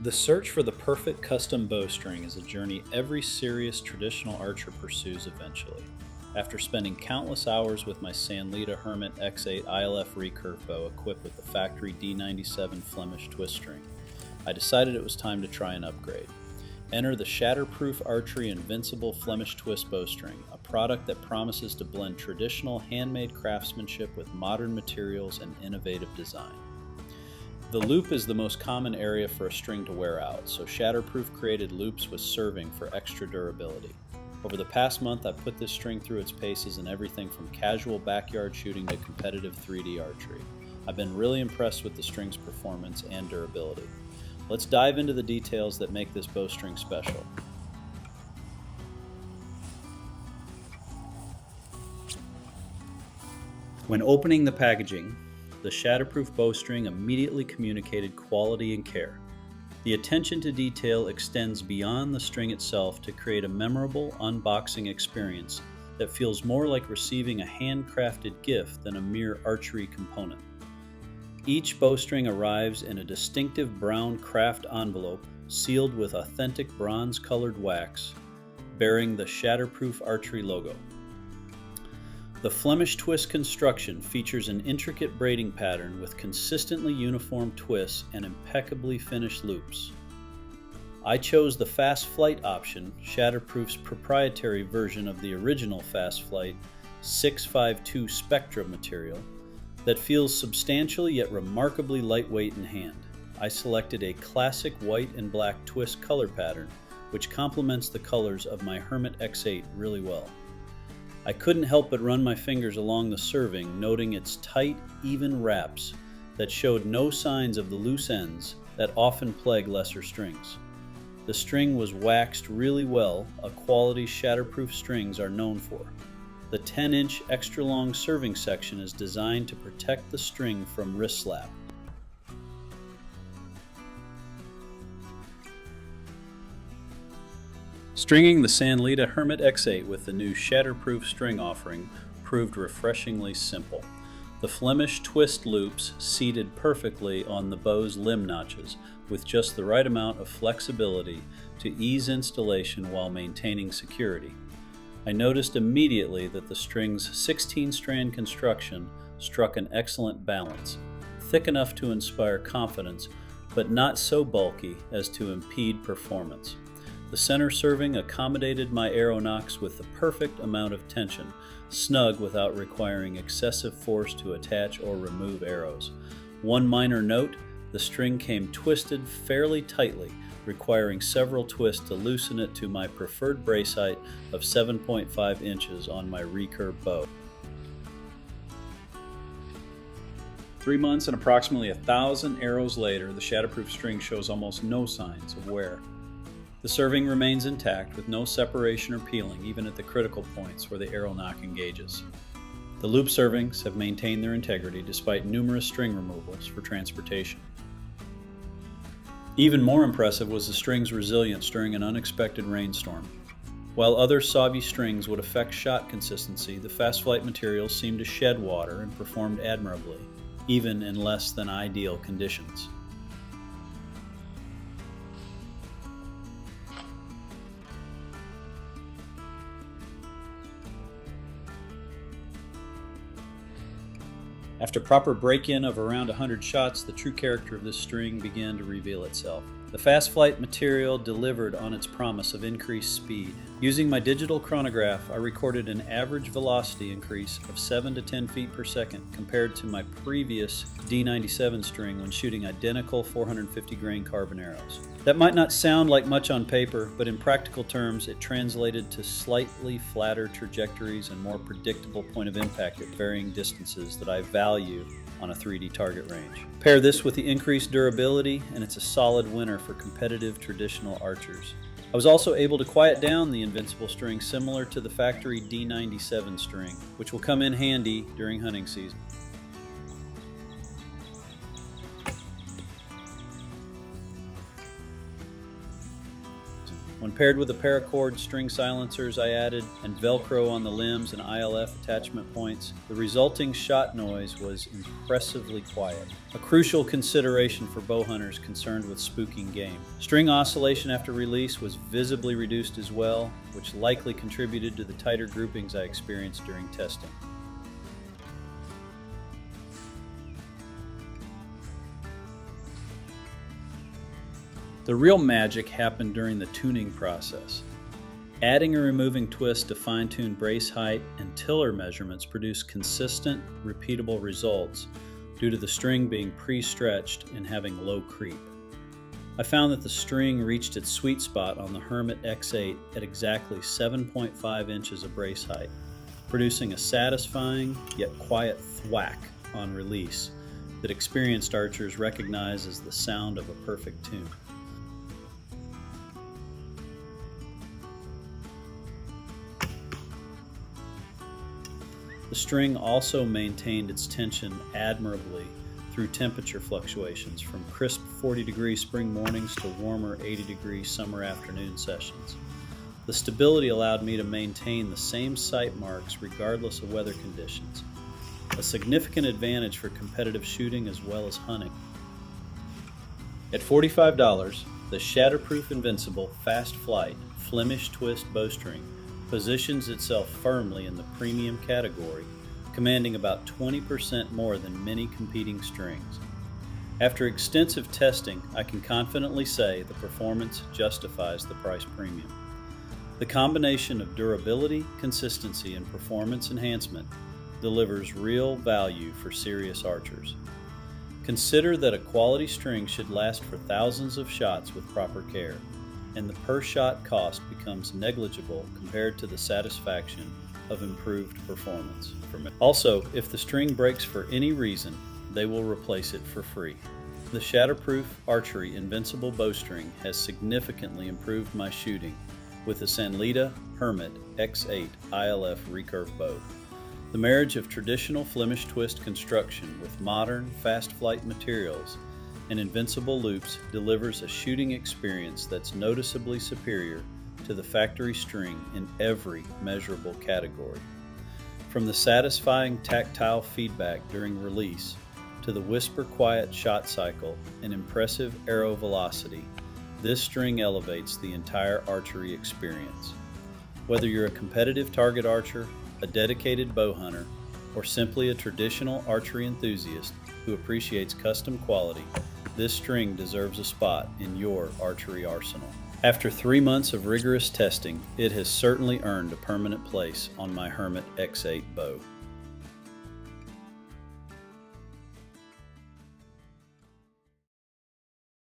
The search for the perfect custom bowstring is a journey every serious traditional archer pursues eventually. After spending countless hours with my Sanlida Hermit X8 ILF recurve bow equipped with the factory D97 Flemish twist string, I decided it was time to try an upgrade. Enter the Shatterproof Archery Invincible Flemish twist bowstring, a product that promises to blend traditional handmade craftsmanship with modern materials and innovative design. The loop is the most common area for a string to wear out, so Shatterproof created loops with serving for extra durability. Over the past month, I've put this string through its paces in everything from casual backyard shooting to competitive 3D archery. I've been really impressed with the string's performance and durability. Let's dive into the details that make this bowstring special. When opening the packaging, the Shatterproof bowstring immediately communicated quality and care. The attention to detail extends beyond the string itself to create a memorable unboxing experience that feels more like receiving a handcrafted gift than a mere archery component. Each bowstring arrives in a distinctive brown craft envelope sealed with authentic bronze-colored wax, bearing the Shatterproof Archery logo. The Flemish twist construction features an intricate braiding pattern with consistently uniform twists and impeccably finished loops. I chose the Fast Flight option, Shatterproof's proprietary version of the original Fast Flight 652 Spectra material, that feels substantial yet remarkably lightweight in hand. I selected a classic white and black twist color pattern, which complements the colors of my Hermit X8 really well. I couldn't help but run my fingers along the serving, noting its tight, even wraps that showed no signs of the loose ends that often plague lesser strings. The string was waxed really well, a quality Shatterproof strings are known for. The 10-inch extra-long serving section is designed to protect the string from wrist slap. Stringing the Sanlida Hermit X8 with the new Shatterproof string offering proved refreshingly simple. The Flemish twist loops seated perfectly on the bow's limb notches with just the right amount of flexibility to ease installation while maintaining security. I noticed immediately that the string's 16-strand construction struck an excellent balance, thick enough to inspire confidence, but not so bulky as to impede performance. The center serving accommodated my arrow nocks with the perfect amount of tension, snug without requiring excessive force to attach or remove arrows. One minor note, the string came twisted fairly tightly, requiring several twists to loosen it to my preferred brace height of 7.5 inches on my recurve bow. 3 months and approximately 1,000 arrows later, the Shatterproof string shows almost no signs of wear. The serving remains intact with no separation or peeling, even at the critical points where the arrow nock engages. The loop servings have maintained their integrity despite numerous string removals for transportation. Even more impressive was the string's resilience during an unexpected rainstorm. While other soggy strings would affect shot consistency, the Fast Flight materials seemed to shed water and performed admirably, even in less than ideal conditions. After proper break-in of around 100 shots, the true character of this string began to reveal itself. The Fast Flight material delivered on its promise of increased speed. Using my digital chronograph, I recorded an average velocity increase of 7 to 10 feet per second compared to my previous D97 string when shooting identical 450 grain carbon arrows. That might not sound like much on paper, but in practical terms, it translated to slightly flatter trajectories and more predictable point of impact at varying distances that I value on a 3D target range. Pair this with the increased durability, and it's a solid winner for competitive traditional archers. I was also able to quiet down the Invincible string similar to the factory D97 string, which will come in handy during hunting season. When paired with the paracord string silencers I added and Velcro on the limbs and ILF attachment points, the resulting shot noise was impressively quiet, a crucial consideration for bow hunters concerned with spooking game. String oscillation after release was visibly reduced as well, which likely contributed to the tighter groupings I experienced during testing. The real magic happened during the tuning process. Adding and removing twists to fine-tune brace height and tiller measurements produced consistent, repeatable results due to the string being pre-stretched and having low creep. I found that the string reached its sweet spot on the Hermit X8 at exactly 7.5 inches of brace height, producing a satisfying yet quiet thwack on release that experienced archers recognize as the sound of a perfect tune. The string also maintained its tension admirably through temperature fluctuations from crisp 40-degree spring mornings to warmer 80-degree summer afternoon sessions. The stability allowed me to maintain the same sight marks regardless of weather conditions, a significant advantage for competitive shooting as well as hunting. At $45, the Shatterproof Invincible Fast Flight Flemish Twist Bowstring positions itself firmly in the premium category, commanding about 20% more than many competing strings. After extensive testing, I can confidently say the performance justifies the price premium. The combination of durability, consistency, and performance enhancement delivers real value for serious archers. Consider that a quality string should last for thousands of shots with proper care, and the per-shot cost becomes negligible compared to the satisfaction of improved performance. Also, if the string breaks for any reason, they will replace it for free. The Shatterproof Archery Invincible Bowstring has significantly improved my shooting with the Sanlida Hermit X8 ILF Recurve bow. The marriage of traditional Flemish twist construction with modern, fast flight materials and invincible loops delivers a shooting experience that's noticeably superior to the factory string in every measurable category. From the satisfying tactile feedback during release to the whisper-quiet shot cycle and impressive arrow velocity, this string elevates the entire archery experience. Whether you're a competitive target archer, a dedicated bow hunter, or simply a traditional archery enthusiast who appreciates custom quality, this string deserves a spot in your archery arsenal. After 3 months of rigorous testing, it has certainly earned a permanent place on my Hermit X8 bow.